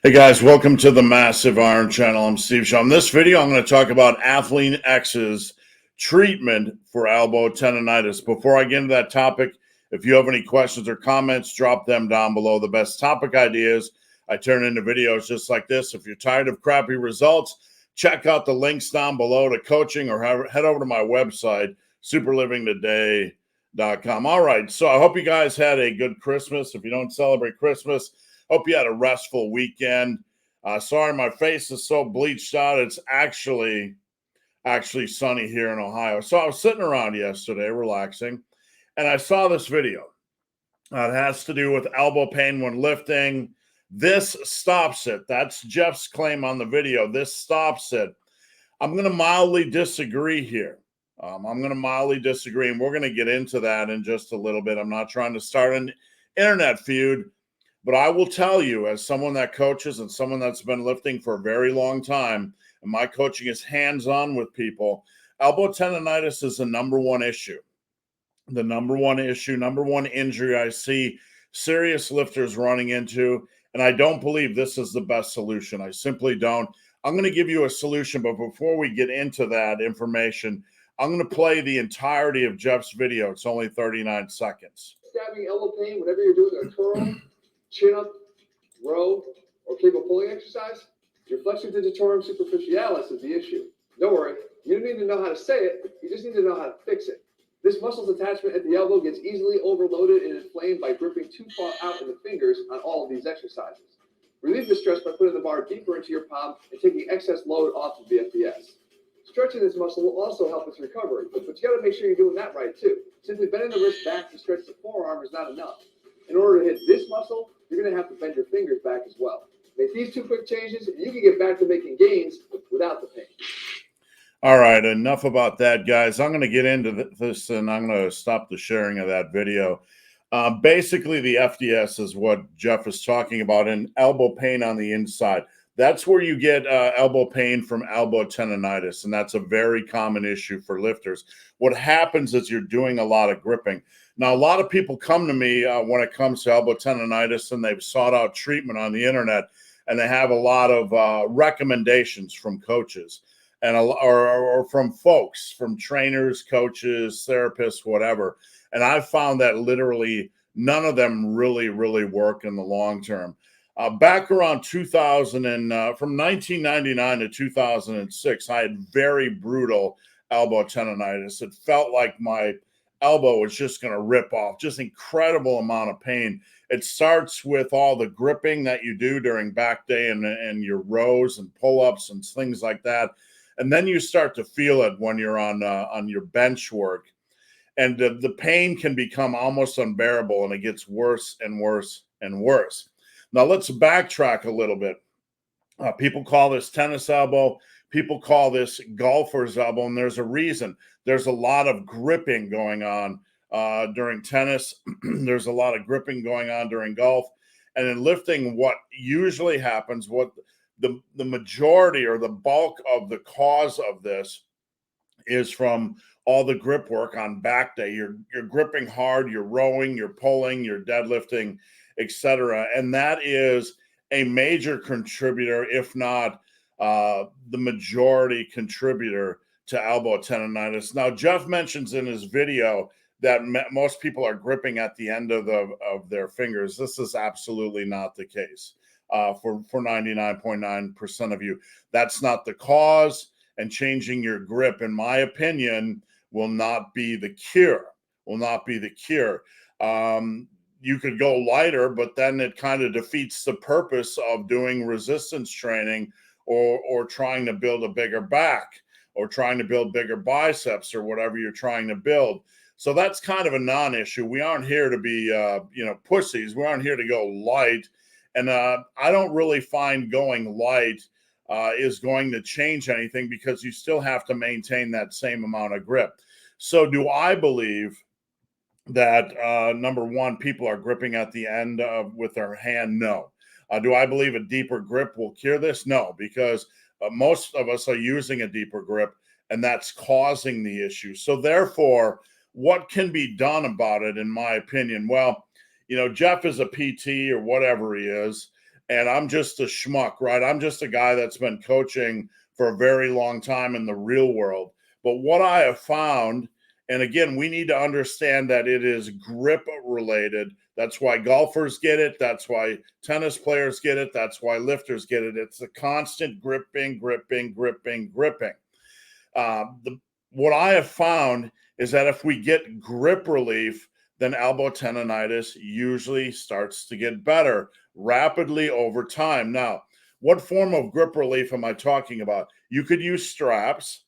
Hey guys, welcome to the Massive Iron Channel. I'm Steve Shaw. In this video, I'm going to talk about Athlean X's treatment for elbow tendonitis. Before I get into that topic, if you have any questions or comments, drop them down below. The best topic ideas I turn into videos just like this. If you're tired of crappy results, check out the links down below to coaching or head over to my website, superlivingtoday.com. All right, so I hope you guys had a good Christmas. If you don't celebrate Christmas, hope you had a restful weekend. Sorry, my face is so bleached out. It's actually sunny here in Ohio. So I was sitting around yesterday relaxing, and I saw this video. It has to do with elbow pain when lifting. This stops it. That's Jeff's claim on the video. This stops it. I'm going to mildly disagree here. I'm going to mildly disagree, and we're going to get into that in just a little bit. I'm not trying to start an internet feud. But I will tell you, as someone that coaches and someone that's been lifting for a very long time, and my coaching is hands-on with people, elbow tendonitis is the number one issue. The number one issue, number one injury I see serious lifters running into, and I don't believe this is the best solution. I simply don't. I'm going to give you a solution, but before we get into that information, I'm going to play the entirety of Jeff's video. It's only 39 seconds. Stabbing elbow pain whenever you're doing a curl, chin up, row, or cable pulling exercise, your flexor digitorum superficialis is the issue. Don't worry, you don't need to know how to say it, you just need to know how to fix it. This muscle's attachment at the elbow gets easily overloaded and inflamed by gripping too far out in the fingers on all of these exercises. Relieve the stress by putting the bar deeper into your palm and taking excess load off of the FDS. Stretching this muscle will also help its recovery, but you got to make sure you're doing that right too. Simply bending the wrist back to stretch the forearm is not enough. In order to hit this muscle, you're going to have to bend your fingers back as well. Make these two quick changes, and you can get back to making gains without the pain. All right, enough about that, guys. I'm going to get into this, and I'm going to stop the sharing of that video. Basically, the FDS is what Jeff is talking about, and elbow pain on the inside. That's where you get elbow pain from elbow tendonitis, and that's a very common issue for lifters. What happens is you're doing a lot of gripping. Now, a lot of people come to me when it comes to elbow tendonitis, and they've sought out treatment on the internet, and they have a lot of recommendations from coaches and or from folks, from trainers, coaches, therapists, whatever. And I've found that literally none of them really work in the long term. Back around 2000 and from 1999 to 2006, I had very brutal elbow tendonitis. It felt like my elbow was just going to rip off, just incredible amount of pain. It starts with all the gripping that you do during back day and your rows and pull-ups and things like that. And then you start to feel it when you're on your bench work. And the pain can become almost unbearable, and it gets worse and worse and worse. Now, let's backtrack a little bit. People call this tennis elbow. People call this golfer's elbow, and there's a reason. There's a lot of gripping going on during tennis. There's a lot of gripping going on during golf. And in lifting, what usually happens, what the majority or the bulk of the cause of this is from all the grip work on back day. You're gripping hard, you're rowing, you're pulling, you're deadlifting, etc. And that is a major contributor, if not the majority contributor to elbow tendonitis. Now, Jeff mentions in his video that most people are gripping at the end of their fingers. This is absolutely not the case for 99.9% of you. That's not the cause, and changing your grip, in my opinion, will not be the cure. You could go lighter, but then it kind of defeats the purpose of doing resistance training or trying to build a bigger back or trying to build bigger biceps or whatever you're trying to build. So that's kind of a non-issue. We aren't here to be, pussies. We aren't here to go light. And I don't really find going light is going to change anything, because you still have to maintain that same amount of grip. So do I believe that, number one, people are gripping at the end with their hand? No. Do I believe a deeper grip will cure this? No, because most of us are using a deeper grip, and that's causing the issue. So therefore, what can be done about it, in my opinion? Well, Jeff is a PT or whatever he is, and I'm just a schmuck, right? I'm just a guy that's been coaching for a very long time in the real world. But what I have found, and again, we need to understand that it is grip related. That's why golfers get it. That's why tennis players get it. That's why lifters get it. It's the constant gripping, gripping, gripping, gripping. What I have found is that if we get grip relief, then elbow tendonitis usually starts to get better rapidly over time. Now, what form of grip relief am I talking about? You could use straps,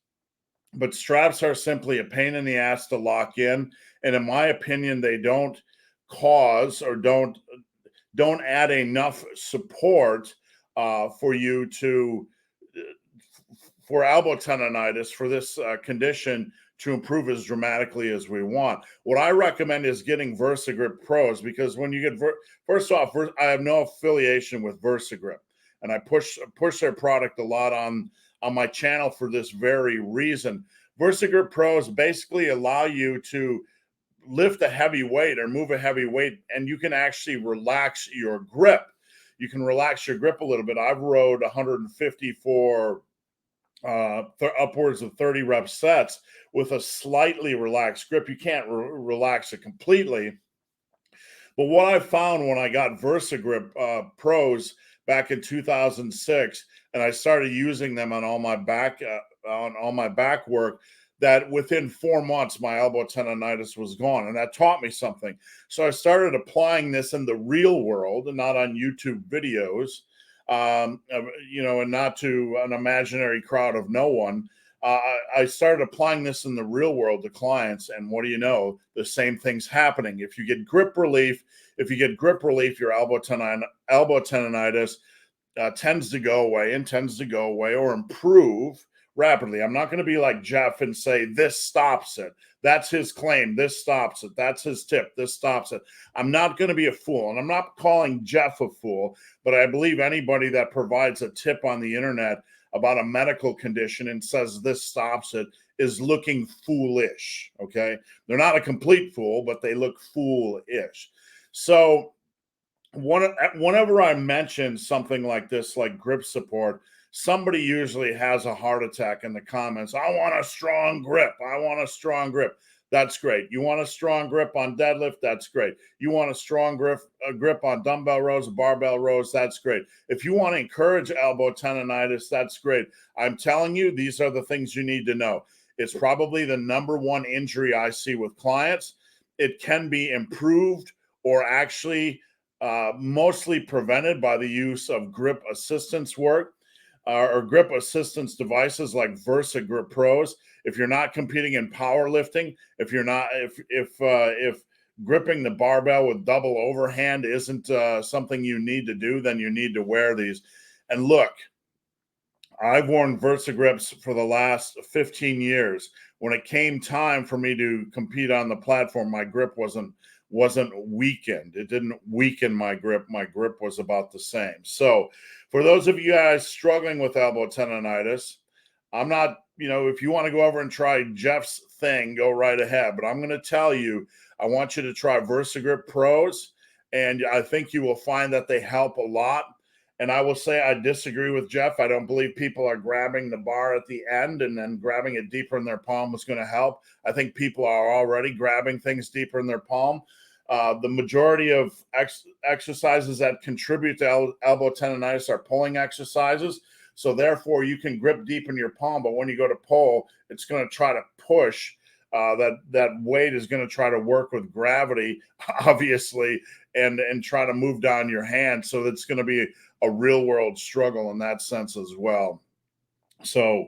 but straps are simply a pain in the ass to lock in. And in my opinion, they don't cause or don't add enough support for you to for elbow tendonitis, for this condition to improve as dramatically as we want. What I recommend is getting VersaGrip Pros, because when you get first off, I have no affiliation with VersaGrip, and I push their product a lot on my channel for this very reason. VersaGrip Pros basically allow you to lift a heavy weight or move a heavy weight, and you can actually relax your grip. You can relax your grip a little bit. I've rode 150 for upwards of 30 rep sets with a slightly relaxed grip. You can't relax it completely. But what I found when I got VersaGrip Pros back in 2006, and I started using them on all my back work, that within 4 months my elbow tendonitis was gone, and that taught me something. So I started applying this in the real world and not on YouTube videos, and not to an imaginary crowd of no one. I started applying this in the real world to clients, and what do you know? The same thing's happening. If you get grip relief, your elbow tendonitis tends to go away or improve rapidly. I'm not going to be like Jeff and say this stops it. That's his claim. This stops it. That's his tip. This stops it. I'm not going to be a fool, and I'm not calling Jeff a fool, but I believe anybody that provides a tip on the internet about a medical condition and says this stops it is looking foolish. Okay, they're not a complete fool, but they look foolish. So whenever I mention something like this, like grip support, somebody usually has a heart attack in the comments. I want a strong grip. I want a strong grip. That's great. You want a strong grip on deadlift? That's great. You want a strong grip on dumbbell rows, barbell rows? That's great. If you want to encourage elbow tendonitis, that's great. I'm telling you, these are the things you need to know. It's probably the number one injury I see with clients. It can be improved or actually mostly prevented by the use of grip assistance work or grip assistance devices like VersaGrip Pros. If you're not competing in powerlifting, if gripping the barbell with double overhand isn't something you need to do, then you need to wear these. And look, I've worn VersaGrips for the last 15 years. When it came time for me to compete on the platform, my grip wasn't weakened. It didn't weaken my grip. My grip was about the same. So for those of you guys struggling with elbow tendonitis, I'm not, if you want to go over and try Jeff's thing, go right ahead. But I'm going to tell you, I want you to try VersaGrip Pros, and I think you will find that they help a lot. And I will say I disagree with Jeff. I don't believe people are grabbing the bar at the end and then grabbing it deeper in their palm is going to help. I think people are already grabbing things deeper in their palm. The majority of exercises that contribute to elbow tendonitis are pulling exercises. So therefore, you can grip deep in your palm, but when you go to pull, it's going to try to push. That weight is going to try to work with gravity, obviously, and try to move down your hand. So it's going to be a real world struggle in that sense as well. So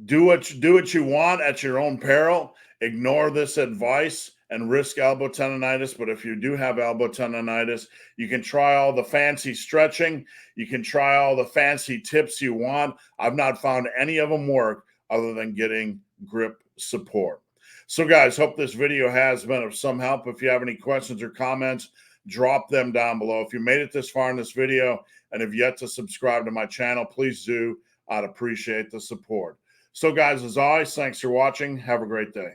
do what you want at your own peril. Ignore this advice and risk elbow tendonitis. But if you do have elbow tendonitis, you can try all the fancy stretching. You can try all the fancy tips you want. I've not found any of them work other than getting grip support. So guys, hope this video has been of some help. If you have any questions or comments, drop them down below. If you made it this far in this video and have yet to subscribe to my channel, please do. I'd appreciate the support. So guys, as always, thanks for watching. Have a great day.